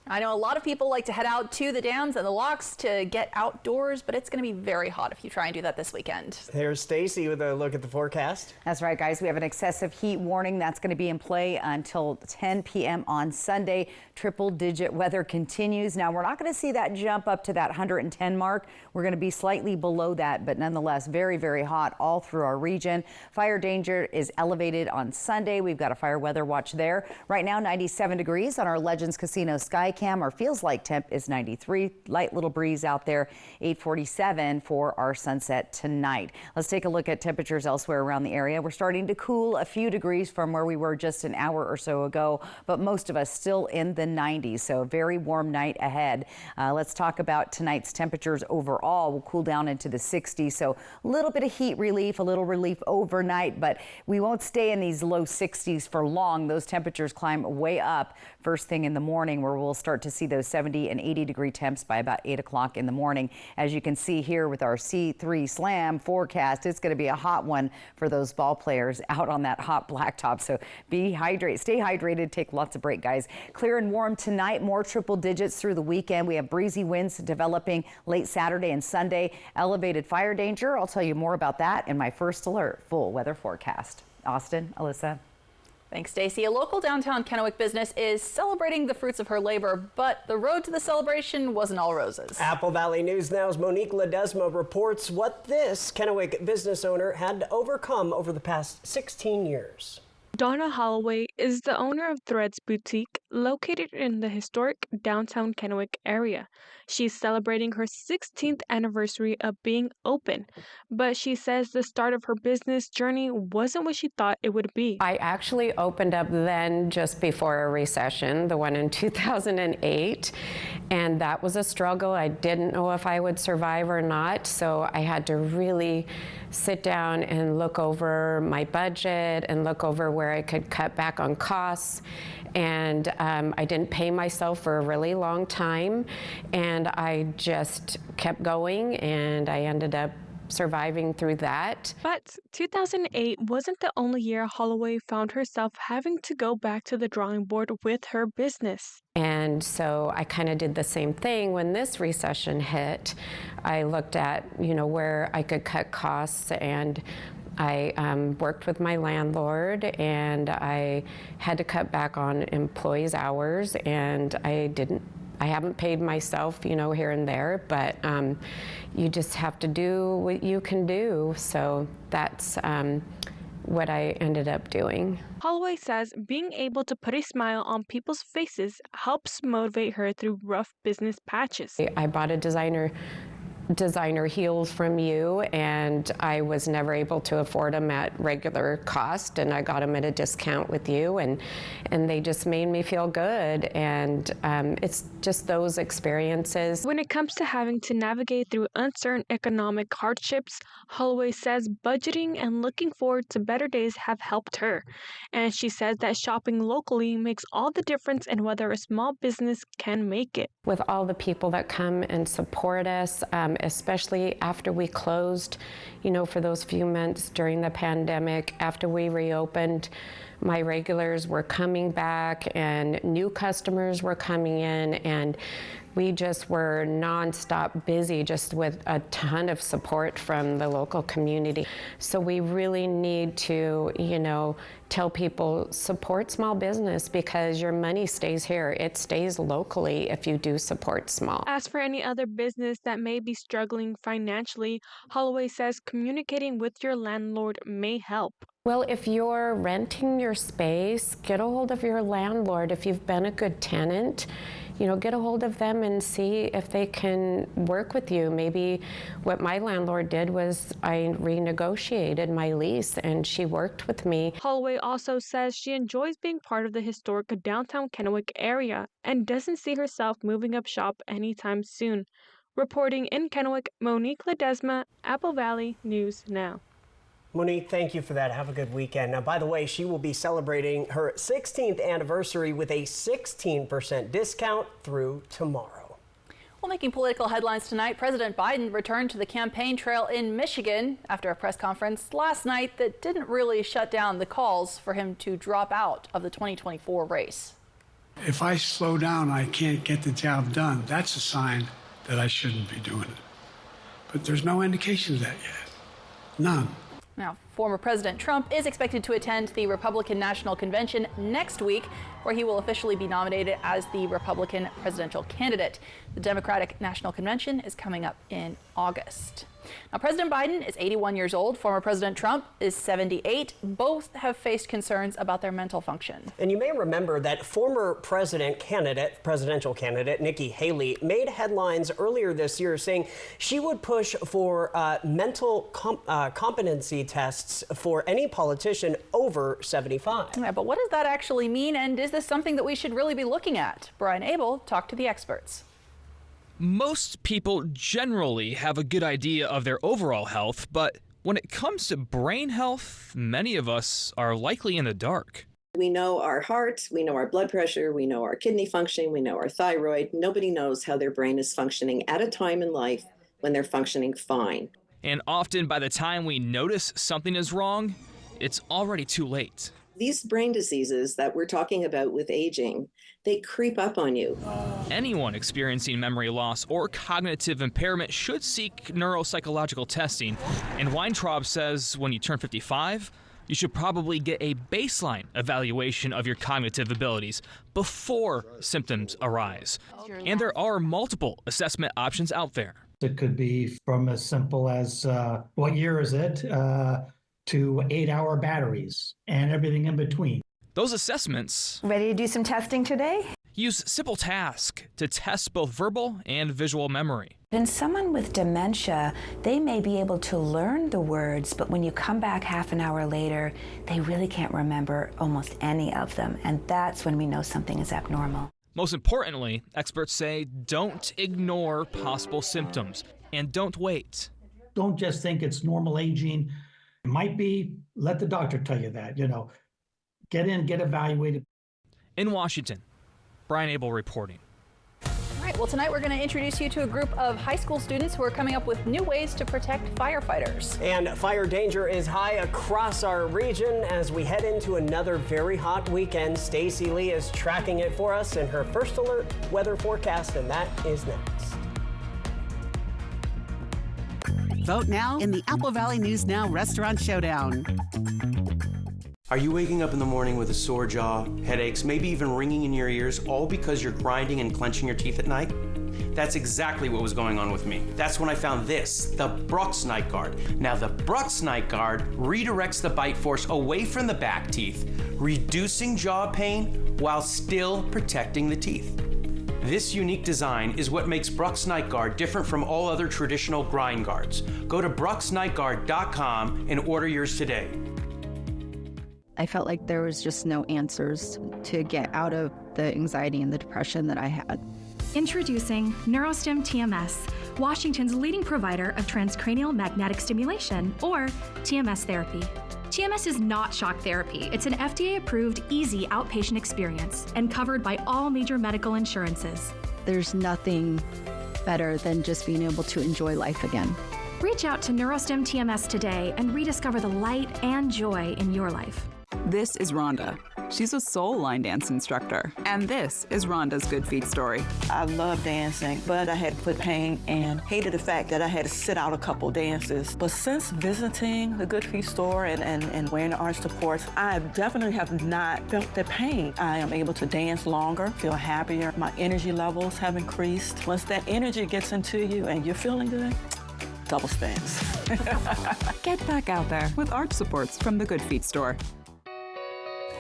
I know a lot of people like to head out to the dams and the locks to get outdoors, but it's going to be very hot if you try and do that this weekend. There's Stacy with a look at the forecast. That's right, guys. We have an excessive heat warning that's going to be in play until 10 p.m. on Sunday. Triple-digit weather continues. Now, we're not going to see that jump up to that 110 mark. We're going to be slightly below that, but nonetheless, very, very hot all through our region. Fire danger is elevated on Sunday. We've got a fire weather watch there. Right now, 97 degrees on our Legends Casino sky cam. Our feels like temp is 93. Light little breeze out there. 8:47 for our sunset tonight. Let's take a look at temperatures elsewhere around the area. We're starting to cool a few degrees from where we were just an hour or so ago, but most of us still in the 90s. So a very warm night ahead. Let's talk about tonight's temperatures overall. We'll cool down into the 60s. So a little bit of heat relief, a little relief overnight, but we won't stay in these low 60s for long. Those temperatures climb way up first thing in the morning, where we'll start to see those 70 and 80 degree temps by about 8 o'clock in the morning. As you can see here with our C3 Slam forecast, it's going to be a hot one for those ball players out on that hot blacktop. So stay hydrated, take lots of break, guys. Clear and warm tonight, more triple digits through the weekend. We have breezy winds developing late Saturday and Sunday. Elevated fire danger. I'll tell you more about that in my first alert full weather forecast. Austin, Alyssa. Thanks, Stacy. A local downtown Kennewick business is celebrating the fruits of her labor, but the road to the celebration wasn't all roses. Apple Valley News Now's Monique Ledesma reports what this Kennewick business owner had to overcome over the past 16 years. Donna Holloway is the owner of Threads Boutique, located in the historic downtown Kennewick area. She's celebrating her 16th anniversary of being open, but she says the start of her business journey wasn't what she thought it would be. I actually opened up then just before a recession, the one in 2008, and that was a struggle. I didn't know if I would survive or not, so I had to really sit down and look over my budget and look over where I could cut back on costs, and I didn't pay myself for a really long time, and I just kept going, and I ended up surviving through that. But 2008 wasn't the only year Holloway found herself having to go back to the drawing board with her business. And so I kind of did the same thing when this recession hit. I looked at, where I could cut costs, and I worked with my landlord, and I had to cut back on employees' hours, and I haven't paid myself, here and there, but you just have to do what you can do. So that's what I ended up doing. Holloway says being able to put a smile on people's faces helps motivate her through rough business patches. I bought a designer heels from you, and I was never able to afford them at regular cost, and I got them at a discount with you, and they just made me feel good, and it's just those experiences. When it comes to having to navigate through uncertain economic hardships, Holloway says budgeting and looking forward to better days have helped her, and she says that shopping locally makes all the difference in whether a small business can make it. With all the people that come and support us, especially after we closed, for those few months during the pandemic. After we reopened, my regulars were coming back and new customers were coming in, and we just were nonstop busy, just with a ton of support from the local community. So we really need to, tell people, support small business, because your money stays here. It stays locally if you do support small. As for any other business that may be struggling financially, Holloway says communicating with your landlord may help. Well, if you're renting your space, get a hold of your landlord. If you've been a good tenant, get a hold of them and see if they can work with you. Maybe what my landlord did was I renegotiated my lease, and she worked with me. Holloway also says she enjoys being part of the historic downtown Kennewick area and doesn't see herself moving up shop anytime soon. Reporting in Kennewick, Monique Ledesma, Apple Valley News Now. Monique, thank you for that. Have a good weekend. Now, by the way, she will be celebrating her 16th anniversary with a 16% discount through tomorrow. Well, making political headlines tonight, President Biden returned to the campaign trail in Michigan after a press conference last night that didn't really shut down the calls for him to drop out of the 2024 race. If I slow down, I can't get the job done. That's a sign that I shouldn't be doing it. But there's no indication of that yet. None. Now, former President Trump is expected to attend the Republican National Convention next week, where he will officially be nominated as the Republican presidential candidate. The Democratic National Convention is coming up in August. Now, President Biden is 81 years old. Former President Trump is 78. Both have faced concerns about their mental function. And you may remember that former presidential candidate Nikki Haley made headlines earlier this year saying she would push for mental competency tests for any politician over 75. Yeah, but what does that actually mean? And is this something that we should really be looking at? Brian Abel talked to the experts. Most people generally have a good idea of their overall health, but when it comes to brain health, many of us are likely in the dark. We know our heart, we know our blood pressure, we know our kidney function, we know our thyroid. Nobody knows how their brain is functioning at a time in life when they're functioning fine. And often by the time we notice something is wrong, it's already too late. These brain diseases that we're talking about with aging, they creep up on you. Anyone experiencing memory loss or cognitive impairment should seek neuropsychological testing. And Weintraub says when you turn 55, you should probably get a baseline evaluation of your cognitive abilities before symptoms arise. And there are multiple assessment options out there. It could be from as simple as what year is it, to 8-hour batteries and everything in between. Those assessments... Ready to do some testing today? Use simple tasks to test both verbal and visual memory. In someone with dementia, they may be able to learn the words, but when you come back half an hour later, they really can't remember almost any of them, and that's when we know something is abnormal. Most importantly, experts say don't ignore possible symptoms and don't wait. Don't just think it's normal aging. It might be, let the doctor tell you that, get in, get evaluated. In Washington, Brian Abel reporting. All right, well, tonight we're going to introduce you to a group of high school students who are coming up with new ways to protect firefighters. And fire danger is high across our region as we head into another very hot weekend. Stacy Lee is tracking it for us in her first alert weather forecast, and that is next. Vote now in the Apple Valley News Now Restaurant Showdown. Are you waking up in the morning with a sore jaw, headaches, maybe even ringing in your ears, all because you're grinding and clenching your teeth at night? That's exactly what was going on with me. That's when I found this, the Brooks Night Guard. Now, the Brooks Night Guard redirects the bite force away from the back teeth, reducing jaw pain while still protecting the teeth. This unique design is what makes Brooks Night Guard different from all other traditional grind guards. Go to brooksnightguard.com and order yours today. I felt like there was just no answers to get out of the anxiety and the depression that I had. Introducing NeuroStim TMS, Washington's leading provider of transcranial magnetic stimulation, or TMS therapy. TMS is not shock therapy. It's an FDA-approved, easy outpatient experience and covered by all major medical insurances. There's nothing better than just being able to enjoy life again. Reach out to NeuroStim TMS today and rediscover the light and joy in your life. This is Rhonda. She's a soul line dance instructor. And this is Rhonda's Good Feet story. I love dancing, but I had foot pain and hated the fact that I had to sit out a couple dances. But since visiting the Good Feet store and wearing the arch supports, I definitely have not felt the pain. I am able to dance longer, feel happier. My energy levels have increased. Once that energy gets into you and you're feeling good, double spins. Get back out there with arch supports from the Good Feet store.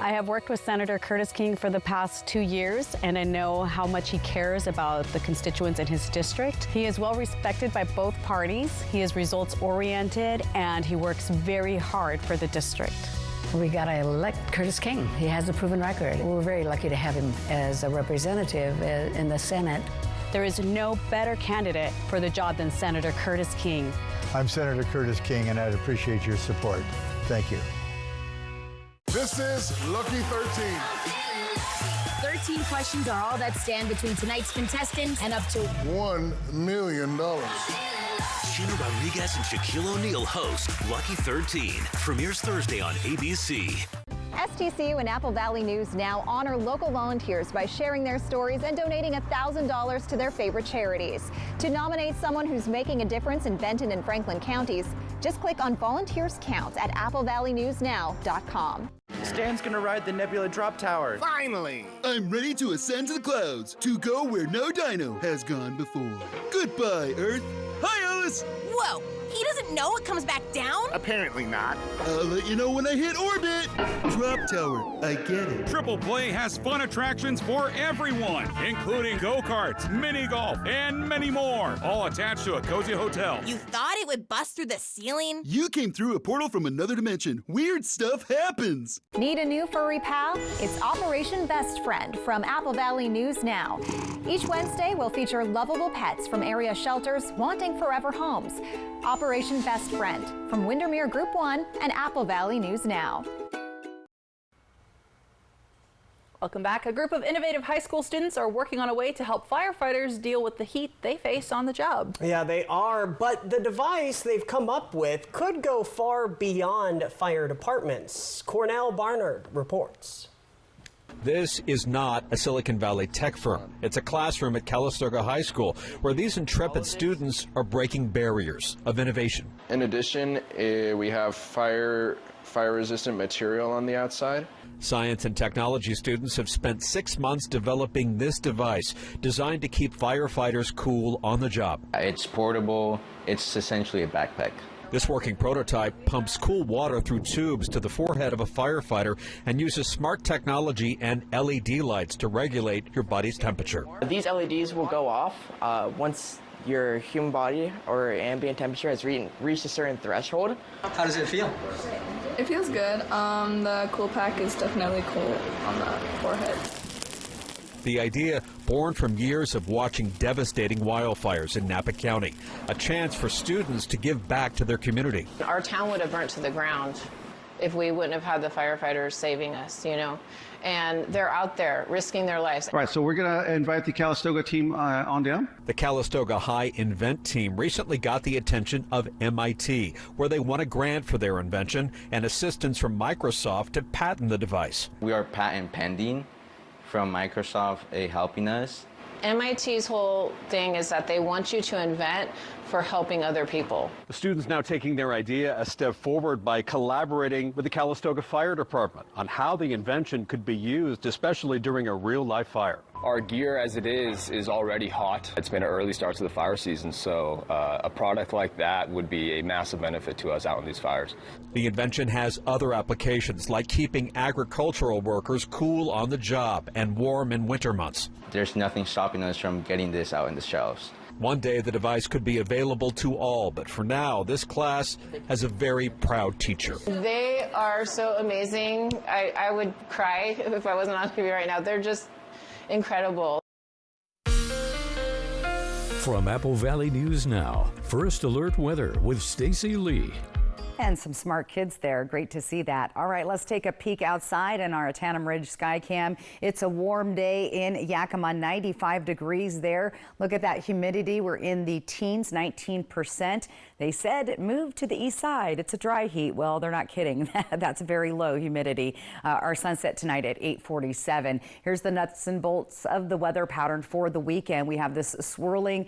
I have worked with Senator Curtis King for the past 2 years, and I know how much he cares about the constituents in his district. He is well respected by both parties. He is results-oriented, and he works very hard for the district. We got to elect Curtis King. He has a proven record. We're very lucky to have him as a representative in the Senate. There is no better candidate for the job than Senator Curtis King. I'm Senator Curtis King, and I'd appreciate your support. Thank you. This is Lucky 13. 13 questions are all that stand between tonight's contestants and up to $1 million. Sheena Rodriguez and Shaquille O'Neal host Lucky 13. Premieres Thursday on ABC. STCU and Apple Valley News Now honor local volunteers by sharing their stories and donating $1,000 to their favorite charities. To nominate someone who's making a difference in Benton and Franklin counties, just click on Volunteers Count at applevalleynewsnow.com. Stan's gonna ride the Nebula Drop Tower. Finally! I'm ready to ascend to the clouds, to go where no dino has gone before. Goodbye, Earth. Hi, Alice! Whoa! He doesn't know it comes back down? Apparently not. I'll let you know when I hit orbit. Drop tower, I get it. Triple Play has fun attractions for everyone, including go-karts, mini golf, and many more, all attached to a cozy hotel. You thought it would bust through the ceiling? You came through a portal from another dimension. Weird stuff happens. Need a new furry pal? It's Operation Best Friend from Apple Valley News Now. Each Wednesday, we'll feature lovable pets from area shelters wanting forever homes. Operation Best Friend from Windermere Group 1 and Apple Valley News Now. Welcome back. A group of innovative high school students are working on a way to help firefighters deal with the heat they face on the job. Yeah, they are, but the device they've come up with could go far beyond fire departments. Cornell Barnard reports. This is not a Silicon Valley tech firm. It's a classroom at Calistoga High School where these intrepid students are breaking barriers of innovation. In addition, we have fire-resistant material on the outside. Science and technology students have spent 6 months developing this device designed to keep firefighters cool on the job. It's portable. It's essentially a backpack. This working prototype pumps cool water through tubes to the forehead of a firefighter and uses smart technology and LED lights to regulate your body's temperature. These LEDs will go off once your human body or ambient temperature has reached a certain threshold. How does it feel? It feels good. The cool pack is definitely cool on the forehead. The idea born from years of watching devastating wildfires in Napa County, a chance for students to give back to their community. Our town would have burnt to the ground if we wouldn't have had the firefighters saving us, you know. And they're out there risking their lives. All right, so we're going to invite the Calistoga team on down. The Calistoga High Invent team recently got the attention of MIT, where they won a grant for their invention and assistance from Microsoft to patent the device. We are patent pending from Microsoft helping us. MIT's whole thing is that they want you to invent for helping other people. The students now taking their idea a step forward by collaborating with the Calistoga Fire Department on how the invention could be used, especially during a real-life fire. Our gear as it is already hot. It's been an early start to the fire season, so a product like that would be a massive benefit to us out in these fires. The invention has other applications, like keeping agricultural workers cool on the job and warm in winter months. There's nothing stopping us from getting this out in the shelves. One day the device could be available to all, but for now, this class has a very proud teacher. They are so amazing. I would cry if I wasn't on TV right now. They're just incredible. From Apple Valley News Now, First Alert Weather with Stacy Lee. And some smart kids there. Great to see that. All right, let's take a peek outside in our Tanum Ridge Skycam. It's a warm day in Yakima, 95 degrees there. Look at that humidity. We're in the teens, 19%. They said move to the east side. It's a dry heat. Well, they're not kidding. That's very low humidity. Our sunset tonight at 8:47. Here's the nuts and bolts of the weather pattern for the weekend. We have this swirling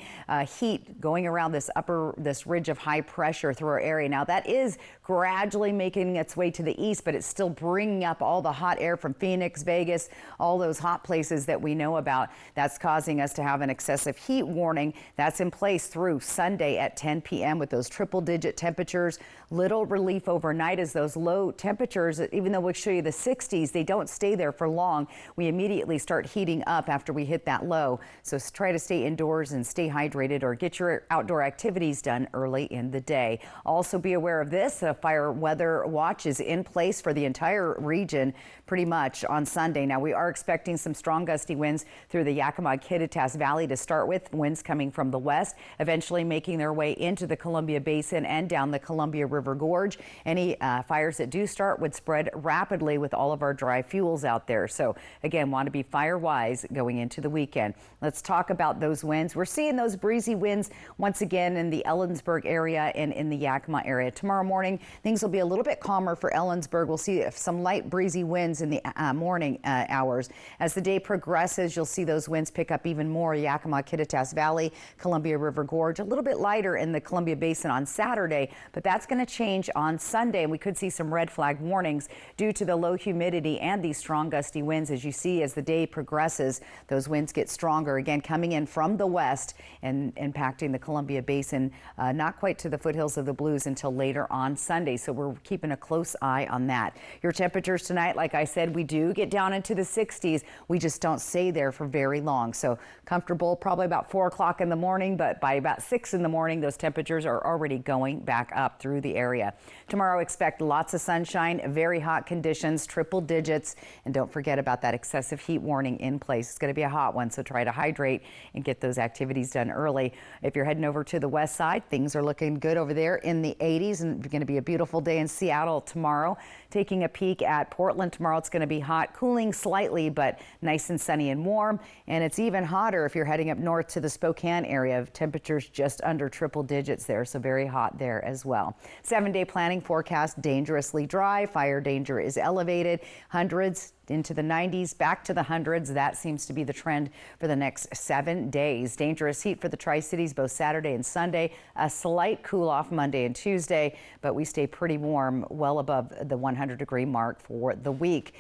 heat going around this ridge of high pressure through our area. Now that is gradually making its way to the east, but it's still bringing up all the hot air from Phoenix, Vegas, all those hot places that we know about. That's causing us to have an excessive heat warning. That's in place through Sunday at 10 p.m. with those triple-digit temperatures. Little relief overnight as those low temperatures, even though we'll show you the 60s, they don't stay there for long. We immediately start heating up after we hit that low. So try to stay indoors and stay hydrated, or get your outdoor activities done early in the day. Also be aware of this. A fire weather watch is in place for the entire region pretty much on Sunday. Now we are expecting some strong gusty winds through the Yakima-Kittitas Valley to start with. Winds coming from the west, eventually making their way into the Columbia Basin and down the Columbia River Gorge. Any fires that do start would spread rapidly with all of our dry fuels out there. So again, want to be fire wise going into the weekend. Let's talk about those winds. We're seeing those breezy winds once again in the Ellensburg area and in the Yakima area. Tomorrow morning, things will be a little bit calmer for Ellensburg. We'll see some light breezy winds in the morning hours. As the day progresses, you'll see those winds pick up even more. Yakima, Kittitas Valley, Columbia River Gorge, a little bit lighter in the Columbia Basin on Saturday, but that's going to change on Sunday. And we could see some red flag warnings due to the low humidity and these strong gusty winds. As you see, as the day progresses, those winds get stronger again, coming in from the west and impacting the Columbia Basin, not quite to the foothills of the Blues until later on Sunday. So we're keeping a close eye on that. Your temperatures tonight, like I said, we do get down into the 60s. We just don't stay there for very long. So comfortable probably about 4 o'clock in the morning, but by about 6 in the morning, those temperatures are already going back up through the area. Tomorrow, expect lots of sunshine, very hot conditions, triple digits, and don't forget about that excessive heat warning in place. It's going to be a hot one, so try to hydrate and get those activities done early. If you're heading over to the west side, things are looking good over there in the 80s, and it's going to be a beautiful day in Seattle tomorrow. Taking a peek at Portland tomorrow, it's going to be hot, cooling slightly, but nice and sunny and warm. And it's even hotter if you're heading up north to the Spokane area. Temperatures just under triple digits there, so very hot there as well. 7-day planning forecast, dangerously dry. Fire danger is elevated. Hundreds into the 90s, back to the hundreds. That seems to be the trend for the next 7 days. Dangerous heat for the Tri-Cities both Saturday and Sunday. A slight cool off Monday and Tuesday, but we stay pretty warm, well above the 100-degree mark for the week.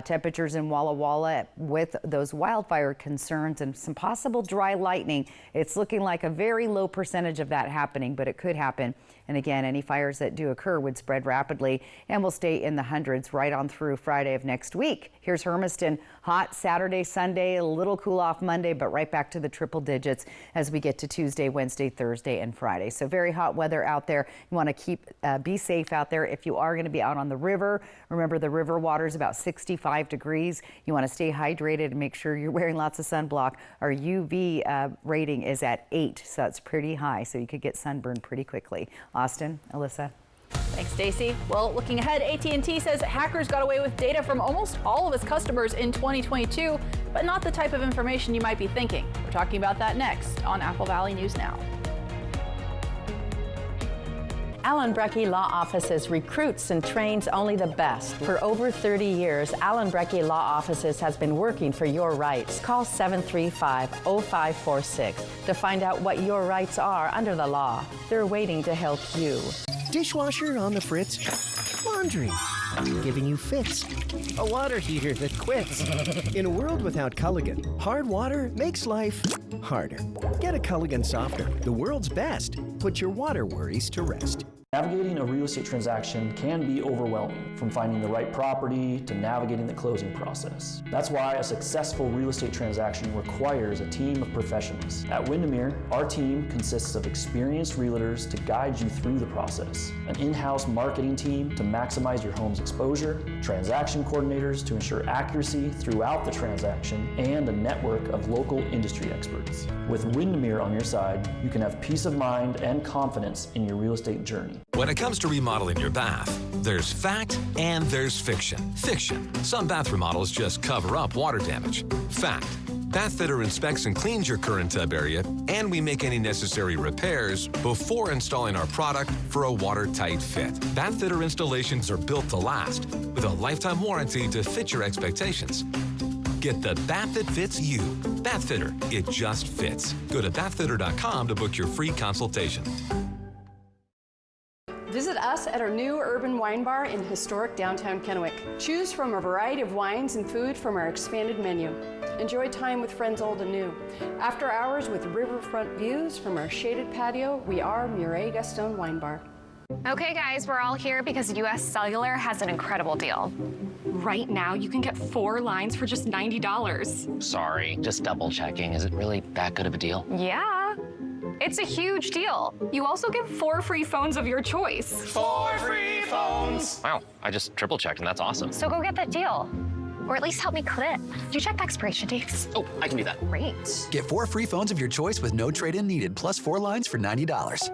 Temperatures in Walla Walla with those wildfire concerns and some possible dry lightning. It's looking like a very low percentage of that happening, but it could happen. And again, any fires that do occur would spread rapidly and will stay in the hundreds right on through Friday of next week. Here's Hermiston. Hot Saturday, Sunday, a little cool off Monday, but right back to the triple digits as we get to Tuesday, Wednesday, Thursday, and Friday. So very hot weather out there. You want to be safe out there. If you are going to be out on the river, remember the river water is about 65 degrees. You want to stay hydrated and make sure you're wearing lots of sunblock. Our UV rating is at 8, so that's pretty high, so you could get sunburned pretty quickly. Austin, Alyssa. Thanks, Stacey. Well, looking ahead, AT&T says hackers got away with data from almost all of its customers in 2022, but not the type of information you might be thinking. We're talking about that next on Apple Valley News Now. Allen Brecky Law Offices recruits and trains only the best. For over 30 years, Allen Brecky Law Offices has been working for your rights. Call 735-0546 to find out what your rights are under the law. They're waiting to help you. Dishwasher on the fritz? Laundry giving you fits. A water heater that quits. In a world without Culligan, hard water makes life harder. Get a Culligan softener, the world's best. Put your water worries to rest. Navigating a real estate transaction can be overwhelming, from finding the right property to navigating the closing process. That's why a successful real estate transaction requires a team of professionals. At Windermere, our team consists of experienced realtors to guide you through the process, an in-house marketing team to maximize your home's exposure, transaction coordinators to ensure accuracy throughout the transaction, and a network of local industry experts. With Windermere on your side, you can have peace of mind and confidence in your real estate journey. When it comes to remodeling your bath, there's fact and there's fiction. Fiction. Some bath remodels just cover up water damage. Fact. Bathfitter inspects and cleans your current tub area, and we make any necessary repairs before installing our product for a watertight fit. Bathfitter installations are built to last, with a lifetime warranty to fit your expectations. Get the bath that fits you. Bathfitter. It just fits. Go to bathfitter.com to book your free consultation. Visit us at our new urban wine bar in historic downtown Kennewick. Choose from a variety of wines and food from our expanded menu. Enjoy time with friends old and new. After hours with riverfront views from our shaded patio, we are Murray Gaston Wine Bar. Okay guys, we're all here because US Cellular has an incredible deal. Right now, you can get 4 lines for just $90. Sorry, just double checking. Is it really that good of a deal? Yeah. It's a huge deal. You also get 4 free phones of your choice. 4 free phones! Wow, I just triple checked and that's awesome. So go get that deal. Or at least help me clip. Do you check the expiration dates? Oh, I can do that. Great. Get 4 free phones of your choice with no trade-in needed, plus 4 lines for $90.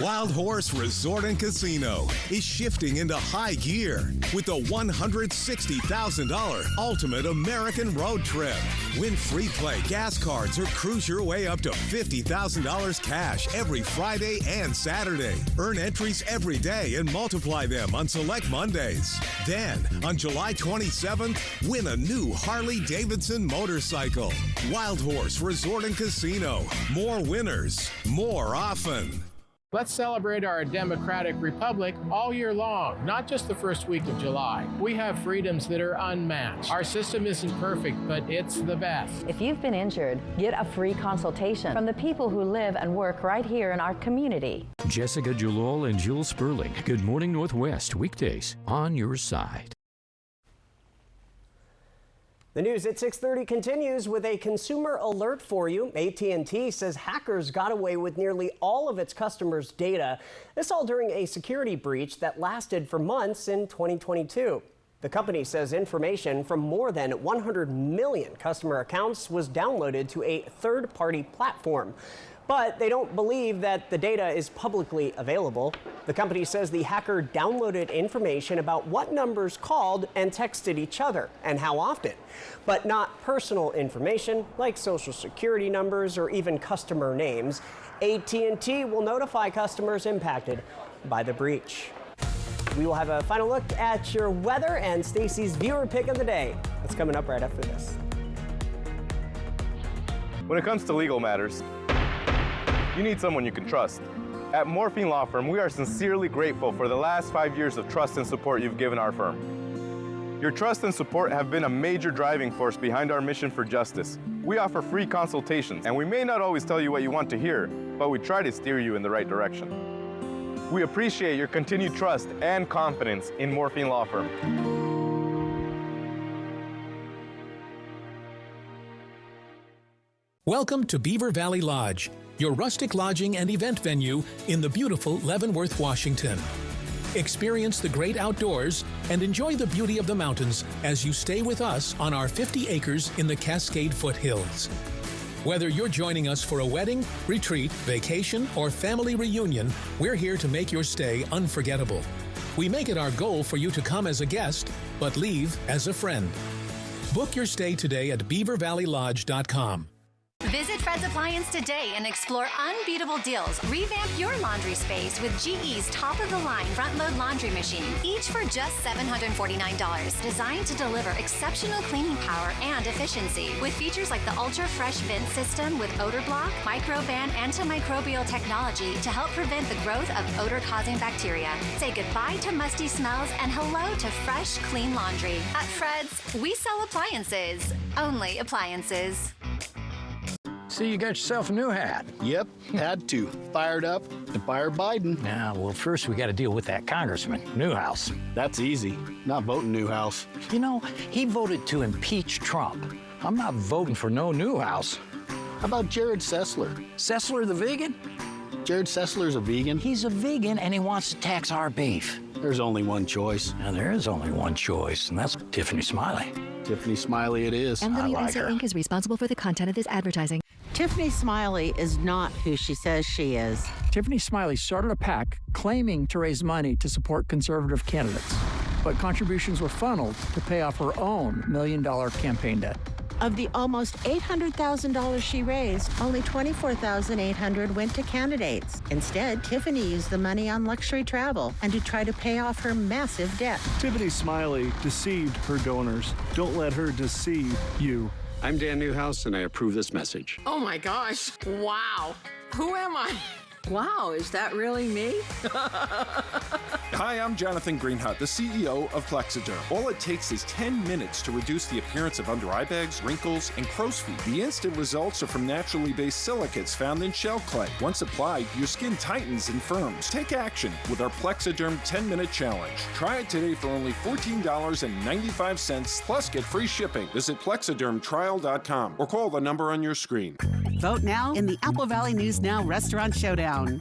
Wild Horse Resort and Casino is shifting into high gear with the $160,000 Ultimate American Road Trip. Win free play gas cards or cruise your way up to $50,000 cash every Friday and Saturday. Earn entries every day and multiply them on select Mondays. Then, on July 27th, win a new Harley-Davidson motorcycle. Wild Horse Resort and Casino. More winners, more often. Let's celebrate our democratic republic all year long, not just the first week of July. We have freedoms that are unmatched. Our system isn't perfect, but it's the best. If you've been injured, get a free consultation from the people who live and work right here in our community. Jessica Julol and Jill Sperling. Good Morning Northwest, weekdays on your side. The news at 6:30 continues with a consumer alert for you. AT&T says hackers got away with nearly all of its customers' data. This all during a security breach that lasted for months in 2022. The company says information from more than 100 million customer accounts was downloaded to a third-party platform. But they don't believe that the data is publicly available. The company says the hacker downloaded information about what numbers called and texted each other and how often, but not personal information like social security numbers or even customer names. AT&T will notify customers impacted by the breach. We will have a final look at your weather and Stacey's viewer pick of the day. That's coming up right after this. When it comes to legal matters, you need someone you can trust. At Morphine Law Firm, we are sincerely grateful for the last 5 years of trust and support you've given our firm. Your trust and support have been a major driving force behind our mission for justice. We offer free consultations, and we may not always tell you what you want to hear, but we try to steer you in the right direction. We appreciate your continued trust and confidence in Morphine Law Firm. Welcome to Beaver Valley Lodge, your rustic lodging and event venue in the beautiful Leavenworth, Washington. Experience the great outdoors and enjoy the beauty of the mountains as you stay with us on our 50 acres in the Cascade Foothills. Whether you're joining us for a wedding, retreat, vacation, or family reunion, we're here to make your stay unforgettable. We make it our goal for you to come as a guest, but leave as a friend. Book your stay today at beavervalleylodge.com. Visit Fred's Appliance today and explore unbeatable deals. Revamp your laundry space with GE's top-of-the-line front-load laundry machine, each for just $749. Designed to deliver exceptional cleaning power and efficiency. With features like the ultra-fresh vent system with odor block, microban antimicrobial technology to help prevent the growth of odor-causing bacteria. Say goodbye to musty smells and hello to fresh, clean laundry. At Fred's, we sell appliances. Only appliances. So you got yourself a new hat. Yep, had to. Fired up to fire Biden. Yeah, well, first we got to deal with that Congressman, Newhouse. That's easy. Not voting Newhouse. You know, he voted to impeach Trump. I'm not voting for no Newhouse. How about Jared Sessler? Sessler the vegan? Jared Sessler's a vegan. He's a vegan and he wants to tax our beef. There's only one choice. Now, there is only one choice, and that's Tiffany Smiley. Tiffany Smiley it is. MWNC Inc. is responsible for the content of this advertising. Tiffany Smiley is not who she says she is. Tiffany Smiley started a PAC claiming to raise money to support conservative candidates, but contributions were funneled to pay off her own $1 million campaign debt. Of the almost $800,000 she raised, only $24,800 went to candidates. Instead, Tiffany used the money on luxury travel and to try to pay off her massive debt. Tiffany Smiley deceived her donors. Don't let her deceive you. I'm Dan Newhouse, and I approve this message. Oh my gosh. Wow. Who am I? Wow, is that really me? Hi, I'm Jonathan Greenhut, the CEO of Plexiderm. All it takes is 10 minutes to reduce the appearance of under eye bags, wrinkles, and crow's feet. The instant results are from naturally based silicates found in shell clay. Once applied, your skin tightens and firms. Take action with our Plexiderm 10-minute challenge. Try it today for only $14.95, plus get free shipping. Visit plexidermtrial.com or call the number on your screen. Vote now in the Apple Valley News Now Restaurant Showdown.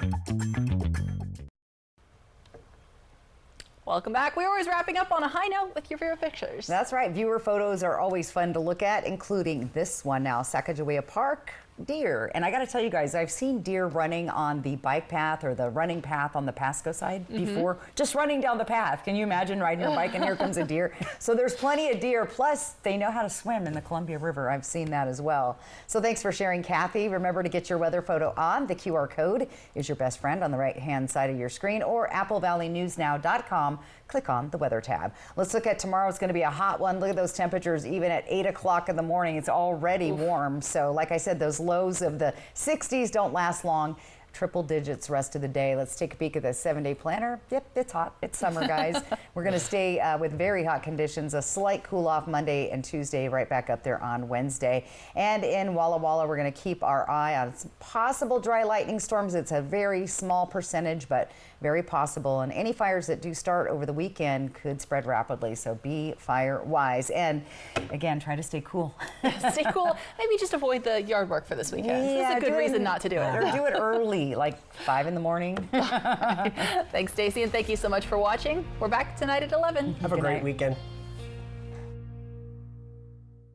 Welcome back. We're always wrapping up on a high note with your favorite pictures. That's right. Viewer photos are always fun to look at, including this one now. Sacagawea Park, deer. And I got to tell you guys, I've seen deer running on the bike path or the running path on the Pasco side before. Just running down the path. Can you imagine riding your bike and here comes a deer? So there's plenty of deer. Plus, they know how to swim in the Columbia River. I've seen that as well. So thanks for sharing, Kathy. Remember to get your weather photo on. The QR code is your best friend on the right-hand side of your screen, or applevalleyNewsNow.com. Click on the weather tab. Let's look at tomorrow. It's going to be a hot one. Look at those temperatures. Even at 8 o'clock in the morning, it's already warm. So like I said, those lows of the 60s don't last long. Triple digits rest of the day. Let's take a peek at the 7-day planner. Yep, it's hot. It's summer, guys. We're going to stay with very hot conditions. A slight cool off Monday and Tuesday, right back up there on Wednesday. And in Walla Walla, we're going to keep our eye on possible dry lightning storms. It's a very small percentage, but very possible. And any fires that do start over the weekend could spread rapidly. So be fire wise. And again, try to stay cool. Stay cool. Maybe just avoid the yard work for this weekend. Yeah, That's a good reason not to do it. Or do it early, like 5 in the morning. Thanks, Stacey, and thank you so much for watching. We're back tonight at 11. Have a great weekend.